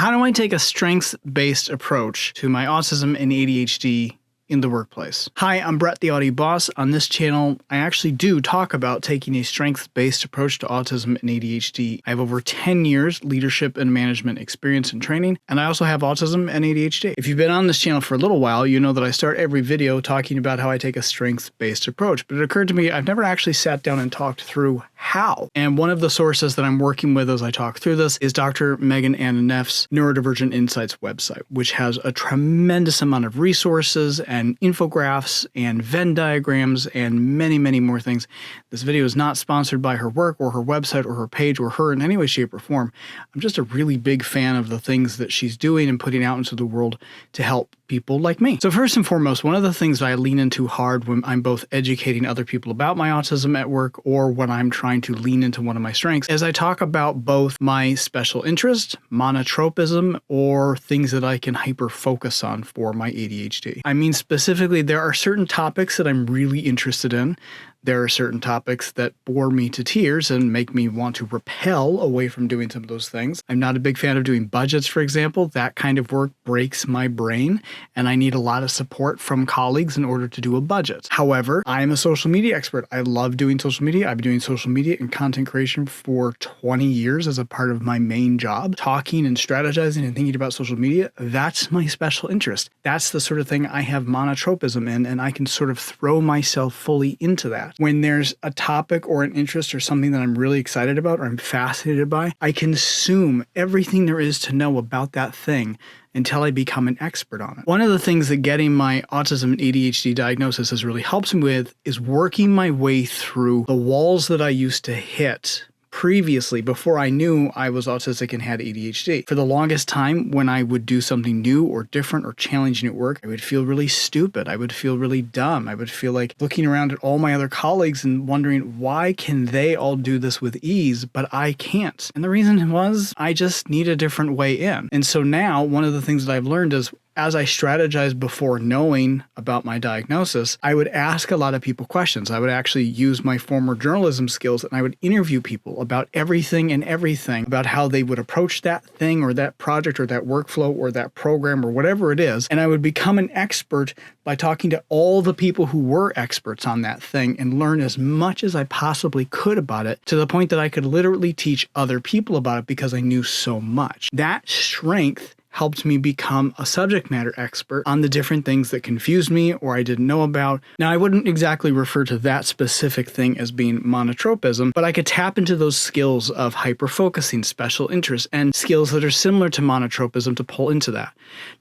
How do I take a strengths-based approach to my autism and ADHD in the workplace? Hi, I'm Brett, the AuDHD Boss. On this channel, I actually do talk about taking a strengths-based approach to autism and ADHD. I have over 10 years leadership and management experience and training, and I also have autism and ADHD. If you've been on this channel for a little while, you know that I start every video talking about how I take a strengths-based approach, but it occurred to me I've never actually sat down and talked through how. And one of the sources that I'm working with as I talk through this is Dr. Megan Anna Neff's Neurodivergent Insights website, which has a tremendous amount of resources and infographics and Venn diagrams and many, many more things. This video is not sponsored by her work or her website or her page or her in any way, shape, or form. I'm just a really big fan of the things that she's doing and putting out into the world to help people like me. So first and foremost, one of the things that I lean into hard when I'm both educating other people about my autism at work or when I'm trying to lean into one of my strengths is I talk about both my special interest, monotropism, or things that I can hyper focus on for my ADHD. I mean, specifically, there are certain topics that I'm really interested in. There are certain topics that bore me to tears and make me want to repel away from doing some of those things. I'm not a big fan of doing budgets, for example. That kind of work breaks my brain, and I need a lot of support from colleagues in order to do a budget. However, I am a social media expert. I love doing social media. I've been doing social media and content creation for 20 years as a part of my main job. Talking and strategizing and thinking about social media, that's my special interest. That's the sort of thing I have monotropism in, and I can sort of throw myself fully into that. When there's a topic or an interest or something that I'm really excited about or I'm fascinated by, I consume everything there is to know about that thing until I become an expert on it. One of the things that getting my autism and ADHD diagnosis has really helped me with is working my way through the walls that I used to hit previously before I knew I was autistic and had ADHD. For the longest time, when I would do something new or different or challenging at work, I would feel really stupid. I would feel really dumb. I would feel like looking around at all my other colleagues and wondering, why can they all do this with ease, but I can't? And the reason was I just need a different way in. And so now one of the things that I've learned is as I strategized before knowing about my diagnosis, I would ask a lot of people questions. I would actually use my former journalism skills and I would interview people about everything and everything about how they would approach that thing or that project or that workflow or that program or whatever it is. And I would become an expert by talking to all the people who were experts on that thing and learn as much as I possibly could about it to the point that I could literally teach other people about it because I knew so much. That strength helped me become a subject matter expert on the different things that confused me or I didn't know about. Now, I wouldn't exactly refer to that specific thing as being monotropism, but I could tap into those skills of hyperfocusing, special interests, and skills that are similar to monotropism to pull into that.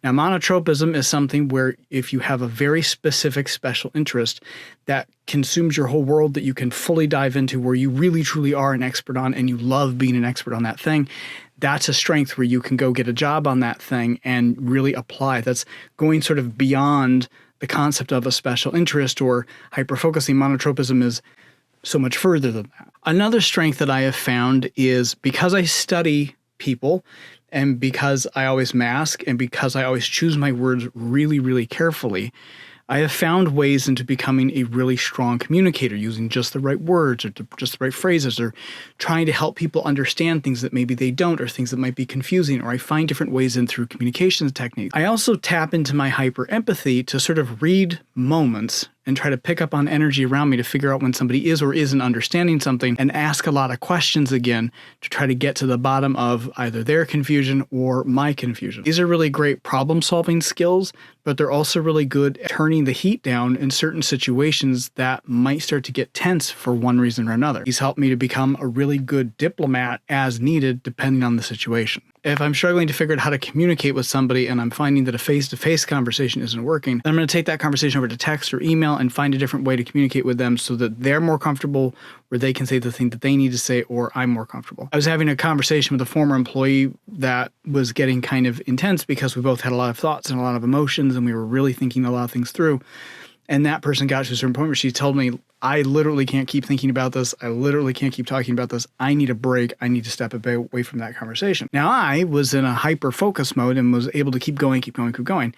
Now, monotropism is something where if you have a very specific special interest that consumes your whole world that you can fully dive into where you really truly are an expert on and you love being an expert on that thing, that's a strength where you can go get a job on that thing and really apply. That's going sort of beyond the concept of a special interest or hyperfocusing. Monotropism is so much further than that. Another strength that I have found is because I study people and because I always mask and because I always choose my words really, really carefully, I have found ways into becoming a really strong communicator using just the right words or just the right phrases or trying to help people understand things that maybe they don't or things that might be confusing, or I find different ways in through communications techniques. I also tap into my hyper empathy to sort of read moments and try to pick up on energy around me to figure out when somebody is or isn't understanding something and ask a lot of questions again to try to get to the bottom of either their confusion or my confusion. These are really great problem-solving skills, but they're also really good at turning the heat down in certain situations that might start to get tense for one reason or another. These help me to become a really good diplomat as needed depending on the situation. If I'm struggling to figure out how to communicate with somebody and I'm finding that a face-to-face conversation isn't working, then I'm going to take that conversation over to text or email and find a different way to communicate with them so that they're more comfortable where they can say the thing that they need to say or I'm more comfortable. I was having a conversation with a former employee that was getting kind of intense because we both had a lot of thoughts and a lot of emotions and we were really thinking a lot of things through. And that person got to a certain point where she told me, I literally can't keep thinking about this. I literally can't keep talking about this. I need a break. I need to step away from that conversation. Now, I was in a hyper-focus mode and was able to keep going. But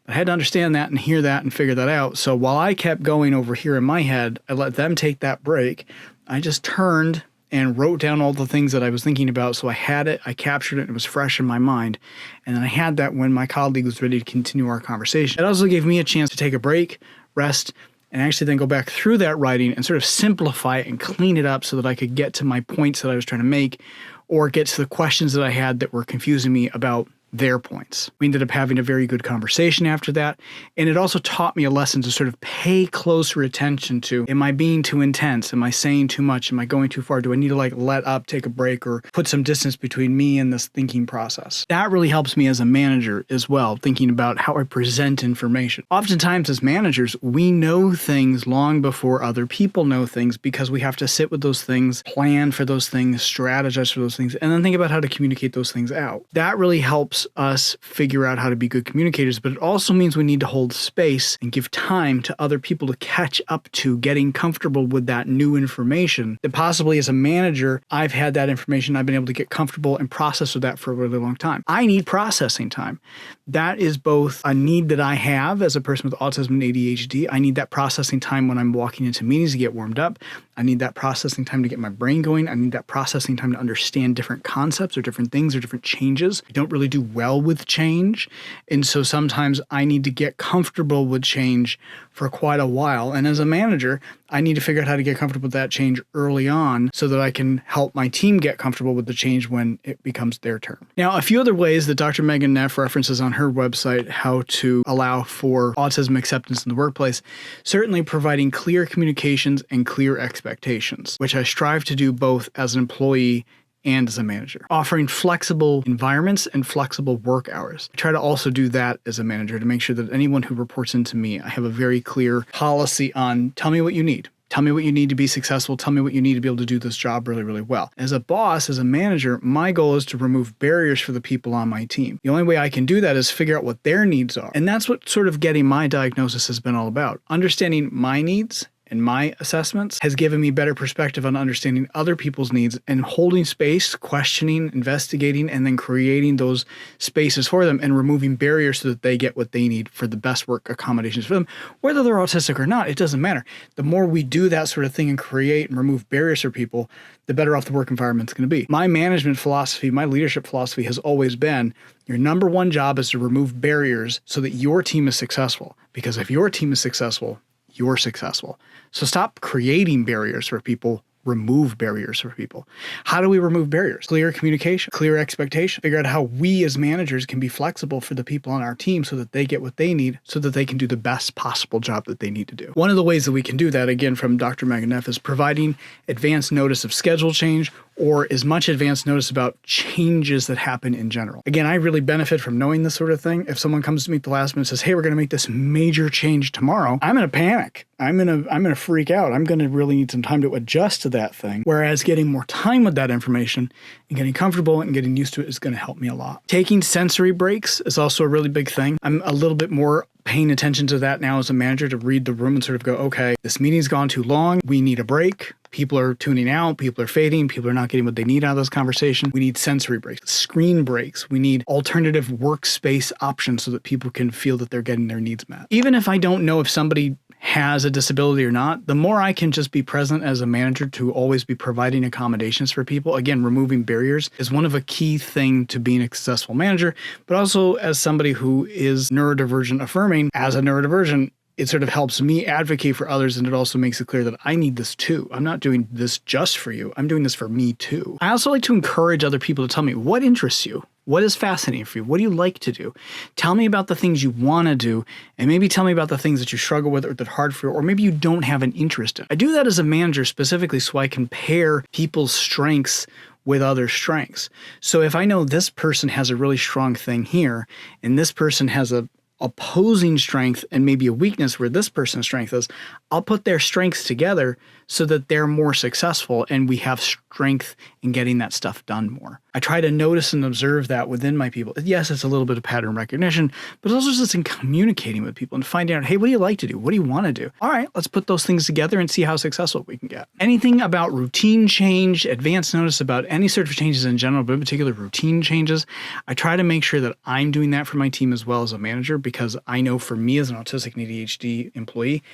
I had to understand that and hear that and figure that out. So while I kept going over here in my head, I let them take that break. I just turned and wrote down all the things that I was thinking about. So I had it, I captured it, and it was fresh in my mind. And then I had that when my colleague was ready to continue our conversation. It also gave me a chance to take a break, rest, and actually then go back through that writing and sort of simplify it and clean it up so that I could get to my points that I was trying to make, or get to the questions that I had that were confusing me about their points. We ended up having a very good conversation after that. And it also taught me a lesson to sort of pay closer attention to, am I being too intense? Am I saying too much? Am I going too far? Do I need to let up, take a break, or put some distance between me and this thinking process? That really helps me as a manager as well, thinking about how I present information. Oftentimes as managers, we know things long before other people know things because we have to sit with those things, plan for those things, strategize for those things, and then think about how to communicate those things out. That really helps us figure out how to be good communicators, but it also means we need to hold space and give time to other people to catch up to getting comfortable with that new information. That possibly as a manager, I've had that information, I've been able to get comfortable and process with that for a really long time. I need processing time. That is both a need that I have as a person with autism and ADHD. I need that processing time when I'm walking into meetings to get warmed up. I need that processing time to get my brain going. I need that processing time to understand different concepts or different things or different changes. I don't really do well with change. And so sometimes I need to get comfortable with change for quite a while. And as a manager, I need to figure out how to get comfortable with that change early on so that I can help my team get comfortable with the change when it becomes their turn. Now, a few other ways that Dr. Megan Neff references on her website how to allow for autism acceptance in the workplace, certainly providing clear communications and clear expectations, which I strive to do both as an employee and as a manager. Offering flexible environments and flexible work hours. I try to also do that as a manager to make sure that anyone who reports into me, I have a very clear policy on tell me what you need. Tell me what you need to be successful. Tell me what you need to be able to do this job really, really well. As a boss, as a manager, my goal is to remove barriers for the people on my team. The only way I can do that is figure out what their needs are. And that's what sort of getting my diagnosis has been all about. Understanding my needs and my assessments has given me better perspective on understanding other people's needs and holding space, questioning, investigating, and then creating those spaces for them and removing barriers so that they get what they need for the best work accommodations for them. Whether they're autistic or not, it doesn't matter. The more we do that sort of thing and create and remove barriers for people, the better off the work environment's going to be. My management philosophy, my leadership philosophy has always been your number one job is to remove barriers so that your team is successful. Because if your team is successful, you're successful. So stop creating barriers for people. Remove barriers for people. How do we remove barriers? Clear communication, clear expectation. Figure out how we as managers can be flexible for the people on our team so that they get what they need so that they can do the best possible job that they need to do. One of the ways that we can do that, again, from Dr. Megan Neff, is providing advance notice of schedule change or as much advance notice about changes that happen in general. Again, I really benefit from knowing this sort of thing. If someone comes to me at the last minute and says, hey, we're going to make this major change tomorrow, I'm going to panic. I'm going to freak out. I'm going to really need some time to adjust to that thing. Whereas getting more time with that information and getting comfortable and getting used to it is going to help me a lot. Taking sensory breaks is also a really big thing. I'm a little bit more paying attention to that now as a manager to read the room and sort of go, okay, this meeting's gone too long. We need a break. People are tuning out. People are fading. People are not getting what they need out of this conversation. We need sensory breaks, screen breaks. We need alternative workspace options so that people can feel that they're getting their needs met. Even if I don't know if somebody has a disability or not, the more I can just be present as a manager to always be providing accommodations for people, again, removing barriers is one of a key thing to being a successful manager, but also as somebody who is neurodivergent affirming, as a neurodivergent, it sort of helps me advocate for others, and it also makes it clear that I need this too. I'm not doing this just for you. I'm doing this for me too. I also like to encourage other people to tell me what interests you. What is fascinating for you? What do you like to do? Tell me about the things you want to do, and maybe tell me about the things that you struggle with or that are hard for you, or maybe you don't have an interest in. I do that as a manager specifically so I can pair people's strengths with other strengths. So if I know this person has a really strong thing here, and this person has a opposing strength and maybe a weakness where this person's strength is, I'll put their strengths together so that they're more successful and we have strength in getting that stuff done more. I try to notice and observe that within my people. Yes, it's a little bit of pattern recognition, but it's also just in communicating with people and finding out, hey, what do you like to do? What do you want to do? All right, let's put those things together and see how successful we can get. Anything about routine change, advance notice about any sort of changes in general, but in particular routine changes, I try to make sure that I'm doing that for my team as well as a manager, because I know for me as an autistic and ADHD employee,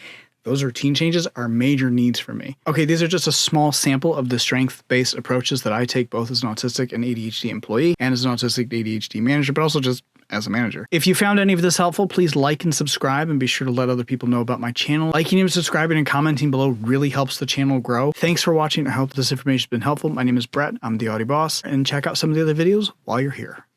Those routine changes are major needs for me. Okay, these are just a small sample of the strength-based approaches that I take both as an autistic and ADHD employee and as an autistic ADHD manager, but also just as a manager. If you found any of this helpful, please like and subscribe and be sure to let other people know about my channel. Liking and subscribing and commenting below really helps the channel grow. Thanks for watching. I hope this information has been helpful. My name is Brett. I'm the AuDHD Boss, and check out some of the other videos while you're here.